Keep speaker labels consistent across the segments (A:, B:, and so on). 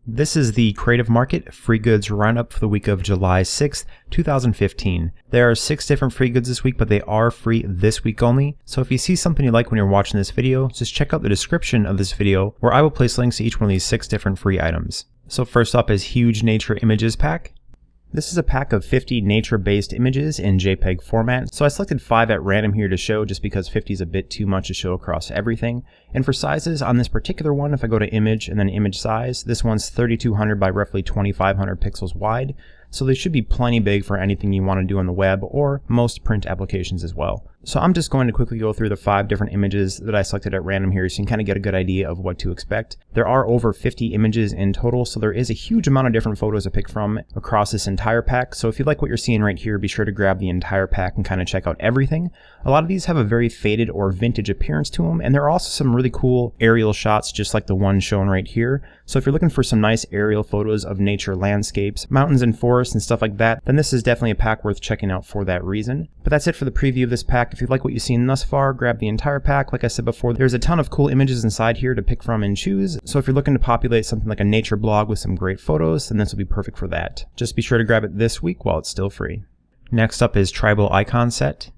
A: This is the Creative Market Free Goods Roundup for the week of July 6th, 2015. There are 6 different free goods this week, but they are free this week only. So if you see something you like when you're watching this video, just check out the description of this video where I will place links to each one of these 6 different free items. So first up is Huge Nature Images Pack. This is a pack of 50 nature-based images in JPEG format, so I selected 5 at random here to show just because 50 is a bit too much to show across everything. And for sizes, on this particular one, if I go to image and then image size, this one's 3200 by roughly 2500 pixels wide, so they should be plenty big for anything you want to do on the web or most print applications as well. So I'm just going to quickly go through the 5 different images that I selected at random here so you can kind of get a good idea of what to expect. There are over 50 images in total, so there is a huge amount of different photos to pick from across this entire pack. So if you like what you're seeing right here, be sure to grab the entire pack and kind of check out everything. A lot of these have a very faded or vintage appearance to them, and there are also some really cool aerial shots just like the one shown right here. So if you're looking for some nice aerial photos of nature landscapes, mountains and forests and stuff like that, then this is definitely a pack worth checking out for that reason. But that's it for the preview of this pack. If you like what you've seen thus far, grab the entire pack. Like I said before, there's a ton of cool images inside here to pick from and choose. So if you're looking to populate something like a nature blog with some great photos, then this will be perfect for that. Just be sure to grab it this week while it's still free. Next up is Tribal Icon Set.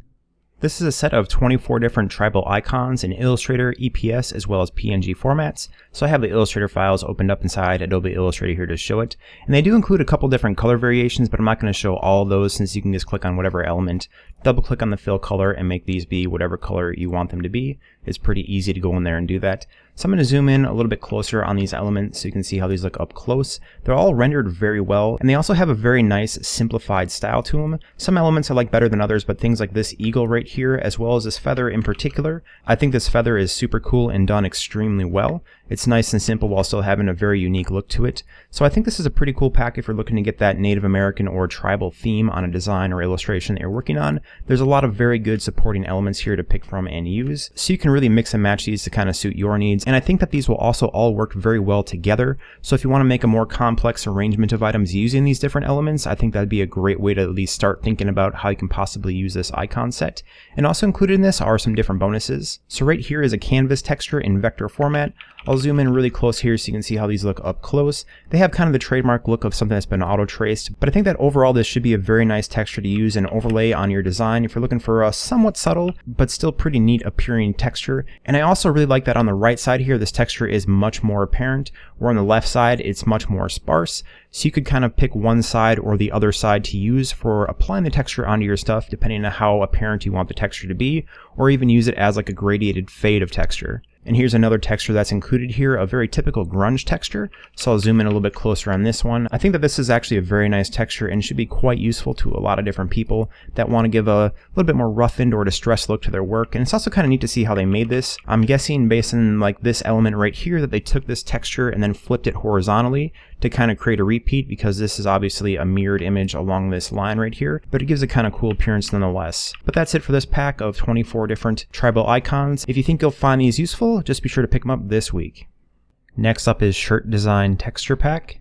A: This is a set of 24 different tribal icons in Illustrator, EPS, as well as PNG formats. So I have the Illustrator files opened up inside Adobe Illustrator here to show it. And they do include a couple different color variations, but I'm not going to show all of those since you can just click on whatever element, double click on the fill color, and make these be whatever color you want them to be. It's pretty easy to go in there and do that. So I'm going to zoom in a little bit closer on these elements so you can see how these look up close. They're all rendered very well, and they also have a very nice simplified style to them. Some elements I like better than others, but things like this eagle right here, as well as this feather in particular, I think this feather is super cool and done extremely well. It's nice and simple while still having a very unique look to it. So I think this is a pretty cool pack if you're looking to get that Native American or tribal theme on a design or illustration that you're working on. There's a lot of very good supporting elements here to pick from and use, so you can really mix and match these to kind of suit your needs. And I think that these will also all work very well together. So if you want to make a more complex arrangement of items using these different elements, I think that'd be a great way to at least start thinking about how you can possibly use this icon set. And also included in this are some different bonuses. So right here is a canvas texture in vector format. I'll zoom in really close here so you can see how these look up close. They have kind of the trademark look of something that's been auto-traced, but I think that overall this should be a very nice texture to use and overlay on your design if you're looking for a somewhat subtle but still pretty neat appearing texture. And I also really like that on the right side here, this texture is much more apparent, where on the left side it's much more sparse. So you could kind of pick one side or the other side to use for applying the texture onto your stuff depending on how apparent you want the texture to be, or even use it as like a gradiated fade of texture. And here's another texture that's included here, a very typical grunge texture. So I'll zoom in a little bit closer on this one. I think that this is actually a very nice texture and should be quite useful to a lot of different people that want to give a little bit more roughened or distressed look to their work. And it's also kind of neat to see how they made this. I'm guessing based on like this element right here that they took this texture and then flipped it horizontally to kind of create a repeat, because this is obviously a mirrored image along this line right here, but it gives a kind of cool appearance nonetheless. But that's it for this pack of 24 different tribal icons. If you think you'll find these useful, just be sure to pick them up this week. Next up is Shirt Design Texture Pack.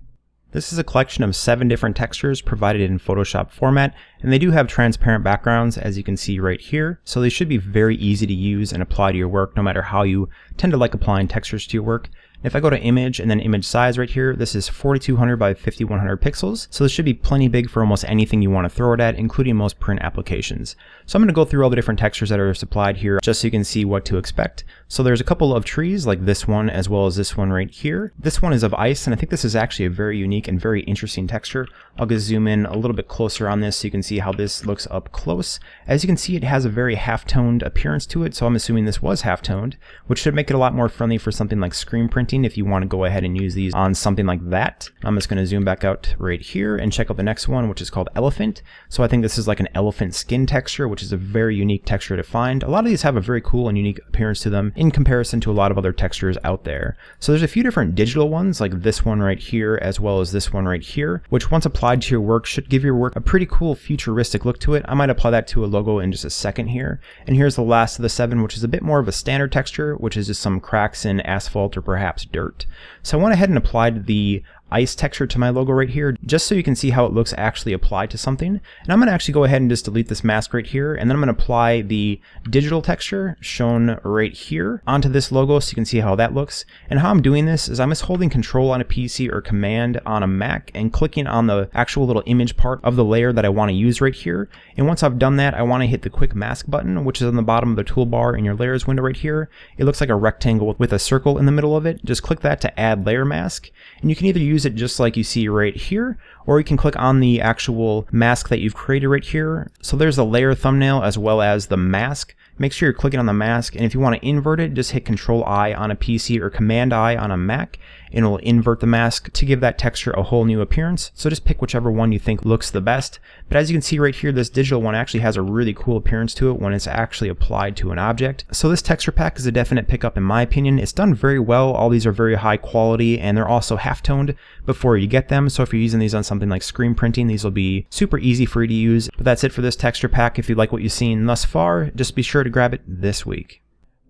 A: This is a collection of 7 different textures provided in Photoshop format, and they do have transparent backgrounds as you can see right here, so they should be very easy to use and apply to your work no matter how you tend to like applying textures to your work. If I go to image and then image size right here, this is 4200 by 5100 pixels. So this should be plenty big for almost anything you want to throw it at, including most print applications. So I'm going to go through all the different textures that are supplied here just so you can see what to expect. So there's a couple of trees like this one as well as this one right here. This one is of ice, and I think this is actually a very unique and very interesting texture. I'll just zoom in a little bit closer on this so you can see how this looks up close. As you can see, it has a very half-toned appearance to it, so I'm assuming this was half-toned, which should make it a lot more friendly for something like screen printing if you want to go ahead and use these on something like that. I'm just going to zoom back out right here and check out the next one, which is called Elephant. So I think this is like an elephant skin texture, which is a very unique texture to find. A lot of these have a very cool and unique appearance to them in comparison to a lot of other textures out there. So there's a few different digital ones like this one right here as well as this one right here, which once applied to your work should give your work a pretty cool futuristic look to it. I might apply that to a logo in just a second here. And here's the last of the 7, which is a bit more of a standard texture, which is just some cracks in asphalt or perhaps dirt. So I went ahead and applied the ice texture to my logo right here, just so you can see how it looks actually applied to something. And I'm going to actually go ahead and just delete this mask right here, and then I'm going to apply the digital texture shown right here onto this logo so you can see how that looks. And how I'm doing this is I'm just holding Control on a PC or Command on a Mac and clicking on the actual little image part of the layer that I want to use right here. And once I've done that, I want to hit the quick mask button, which is on the bottom of the toolbar in your layers window right here. It looks like a rectangle with a circle in the middle of it. Just click that to add layer mask. And you can either use it just like you see right here, or you can click on the actual mask that you've created right here. So there's the layer thumbnail as well as the mask. Make sure you're clicking on the mask, and if you want to invert it, just hit Control-I on a PC or Command-I on a Mac, and it'll invert the mask to give that texture a whole new appearance. So just pick whichever one you think looks the best. But as you can see right here, this digital one actually has a really cool appearance to it when it's actually applied to an object. So this texture pack is a definite pickup in my opinion. It's done very well. All these are very high quality, and they're also half-toned before you get them. So if you're using these on something like screen printing, these will be super easy for you to use. But that's it for this texture pack. If you like what you've seen thus far, just be sure to grab it this week.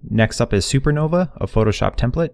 A: Next up is Supernova, a Photoshop template.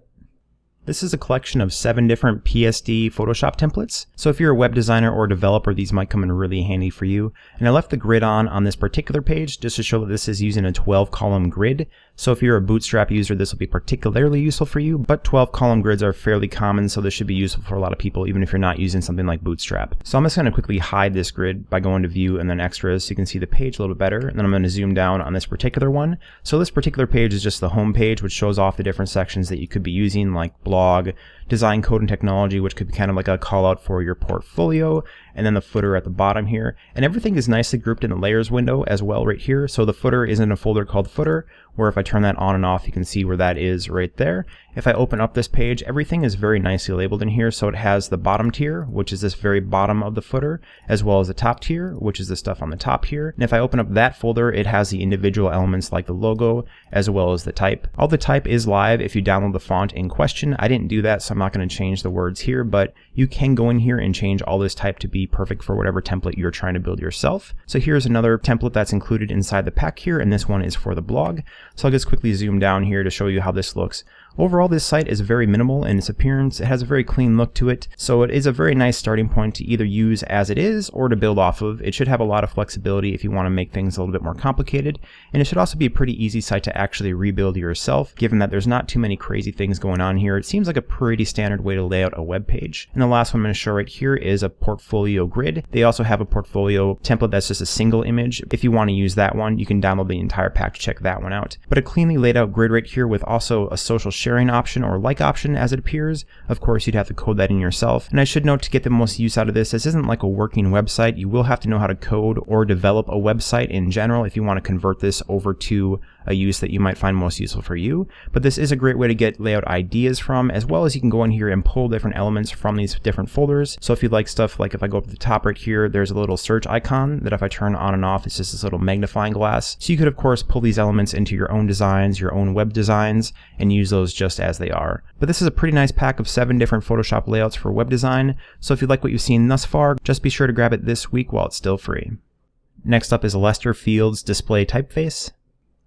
A: This is a collection of 7 different PSD Photoshop templates. So if you're a web designer or developer, these might come in really handy for you. And I left the grid on this particular page just to show that this is using a 12-column grid. So if you're a Bootstrap user, this will be particularly useful for you, but 12-column grids are fairly common, so this should be useful for a lot of people, even if you're not using something like Bootstrap. So I'm just going to quickly hide this grid by going to View and then Extras so you can see the page a little bit better, and then I'm going to zoom down on this particular one. So this particular page is just the home page, which shows off the different sections that you could be using, like blog, design, code, and technology, which could be kind of like a call out for your portfolio, and then the footer at the bottom here. And everything is nicely grouped in the layers window as well right here. So the footer is in a folder called footer, where if I turn that on and off, you can see where that is right there. If I open up this page, everything is very nicely labeled in here. So it has the bottom tier, which is this very bottom of the footer, as well as the top tier, which is the stuff on the top here. And if I open up that folder, it has the individual elements like the logo, as well as the type. All the type is live if you download the font in question. I didn't do that, so I'm not going to change the words here, but you can go in here and change all this type to be perfect for whatever template you're trying to build yourself. So here's another template that's included inside the pack here, and this one is for the blog. So I'll just quickly zoom down here to show you how this looks. Overall, this site is very minimal in its appearance. It has a very clean look to it, so it is a very nice starting point to either use as it is or to build off of. It should have a lot of flexibility if you want to make things a little bit more complicated, and it should also be a pretty easy site to actually rebuild yourself, given that there's not too many crazy things going on here. It seems like a pretty standard way to lay out a web page. And the last one I'm going to show right here is a portfolio grid. They also have a portfolio template that's just a single image. If you want to use that one, you can download the entire pack to check that one out. But a cleanly laid out grid right here with also a social sharing option or like option as it appears. Of course, you'd have to code that in yourself. And I should note, to get the most use out of this isn't like a working website. You will have to know how to code or develop a website in general if you want to convert this over to a use that you might find most useful for you. But this is a great way to get layout ideas from, as well as you can go in here and pull different elements from these different folders. So if you'd like stuff, like if I go up to the top right here, there's a little search icon that if I turn on and off, it's just this little magnifying glass. So you could of course pull these elements into your own designs, your own web designs, and use those just as they are. But this is a pretty nice pack of 7 different Photoshop layouts for web design. So if you like what you've seen thus far, just be sure to grab it this week while it's still free. Next up is Lester Field's Display Typeface.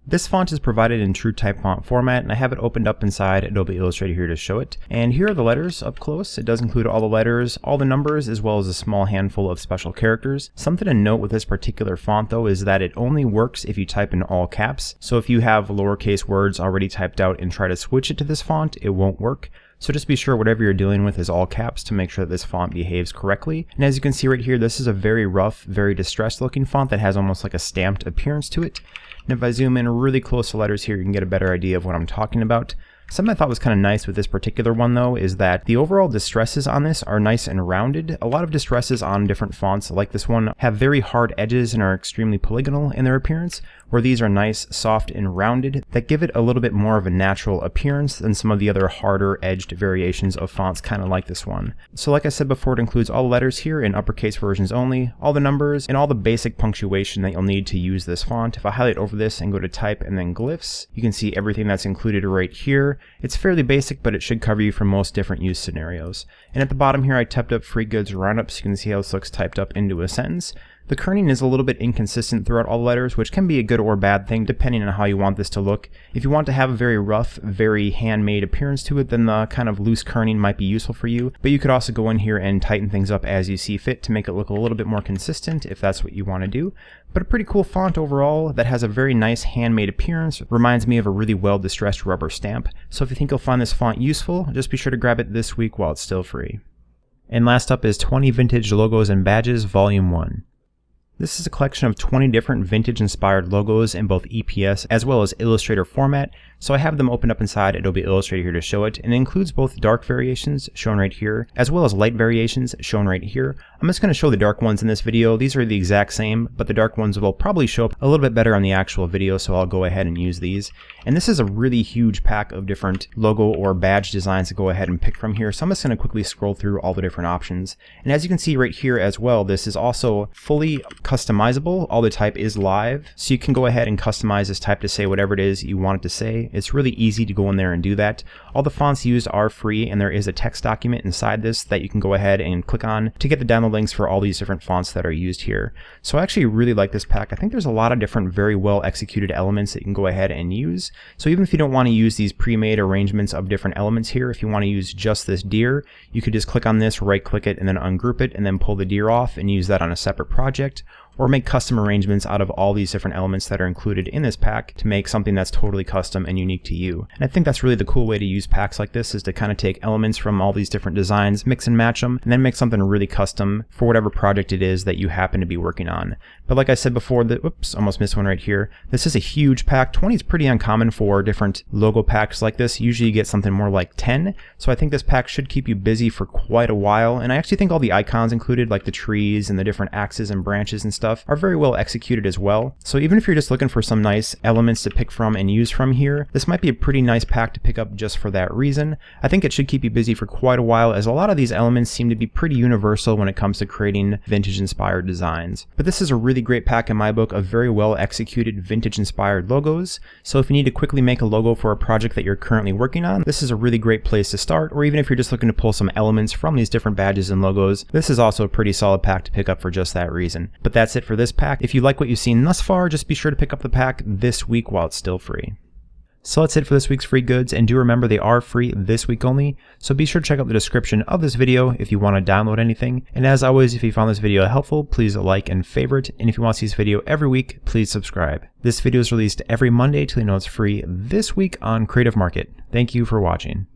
A: This font is provided in true type font format, and I have it opened up inside Adobe Illustrator here to show it. And here are the letters up close. It does include all the letters, all the numbers, as well as a small handful of special characters. Something to note with this particular font though is that it only works if you type in all caps. So if you have lowercase words already typed out and try to switch it to this font, it won't work. So just be sure whatever you're dealing with is all caps to make sure that this font behaves correctly. And as you can see right here, this is a very rough, very distressed looking font that has almost like a stamped appearance to it. And if I zoom in really close to letters here, you can get a better idea of what I'm talking about. Something I thought was kind of nice with this particular one though is that the overall distresses on this are nice and rounded. A lot of distresses on different fonts like this one have very hard edges and are extremely polygonal in their appearance, where these are nice, soft, and rounded that give it a little bit more of a natural appearance than some of the other harder edged variations of fonts kind of like this one. So like I said before, it includes all the letters here in uppercase versions only, all the numbers, and all the basic punctuation that you'll need to use this font. If I highlight over this and go to type and then glyphs, you can see everything that's included right here. It's fairly basic, but it should cover you for most different use scenarios. And at the bottom here, I typed up Free Goods Roundup so you can see how this looks typed up into a sentence. The kerning is a little bit inconsistent throughout all the letters, which can be a good or bad thing depending on how you want this to look. If you want to have a very rough, very handmade appearance to it, then the kind of loose kerning might be useful for you, but you could also go in here and tighten things up as you see fit to make it look a little bit more consistent if that's what you want to do. But a pretty cool font overall that has a very nice handmade appearance, reminds me of a really well distressed rubber stamp. So if you think you'll find this font useful, just be sure to grab it this week while it's still free. And last up is 20 Vintage Logos and Badges Volume 1. This is a collection of 20 different vintage-inspired logos in both EPS as well as Illustrator format, so I have them opened up inside Adobe Illustrator here to show it, and it includes both dark variations, shown right here, as well as light variations, shown right here. I'm just going to show the dark ones in this video. These are the exact same, but the dark ones will probably show up a little bit better on the actual video, so I'll go ahead and use these. And this is a really huge pack of different logo or badge designs to go ahead and pick from here, so I'm just going to quickly scroll through all the different options. And as you can see right here as well, this is also fully customizable. All the type is live, so you can go ahead and customize this type to say whatever it is you want it to say. It's really easy to go in there and do that. All the fonts used are free, and there is a text document inside this that you can go ahead and click on to get the download links for all these different fonts that are used here. So I actually really like this pack. I think there's a lot of different very well executed elements that you can go ahead and use. So even if you don't want to use these pre-made arrangements of different elements here, if you want to use just this deer, you could just click on this, right click it, and then ungroup it, and then pull the deer off and use that on a separate project, or make custom arrangements out of all these different elements that are included in this pack to make something that's totally custom and unique to you. And I think that's really the cool way to use packs like this, is to kind of take elements from all these different designs, mix and match them, and then make something really custom for whatever project it is that you happen to be working on. But like I said before, whoops, almost missed one right here. This is a huge pack. 20 is pretty uncommon for different logo packs like this. Usually you get something more like 10. So I think this pack should keep you busy for quite a while. And I actually think all the icons included, like the trees and the different axes and branches and stuff, are very well executed as well. So even if you're just looking for some nice elements to pick from and use from here, this might be a pretty nice pack to pick up just for that reason. I think it should keep you busy for quite a while, as a lot of these elements seem to be pretty universal when it comes to creating vintage inspired designs. But this is a really great pack in my book of very well executed vintage inspired logos. So if you need to quickly make a logo for a project that you're currently working on, this is a really great place to start. Or even if you're just looking to pull some elements from these different badges and logos, this is also a pretty solid pack to pick up for just that reason. But that's it for this pack. If you like what you've seen thus far, just be sure to pick up the pack this week while it's still free. So that's it for this week's free goods, and do remember they are free this week only, so be sure to check out the description of this video if you want to download anything. And as always, if you found this video helpful, please like and favorite, and if you want to see this video every week, please subscribe. This video is released every Monday till you know it's free this week on Creative Market. Thank you for watching.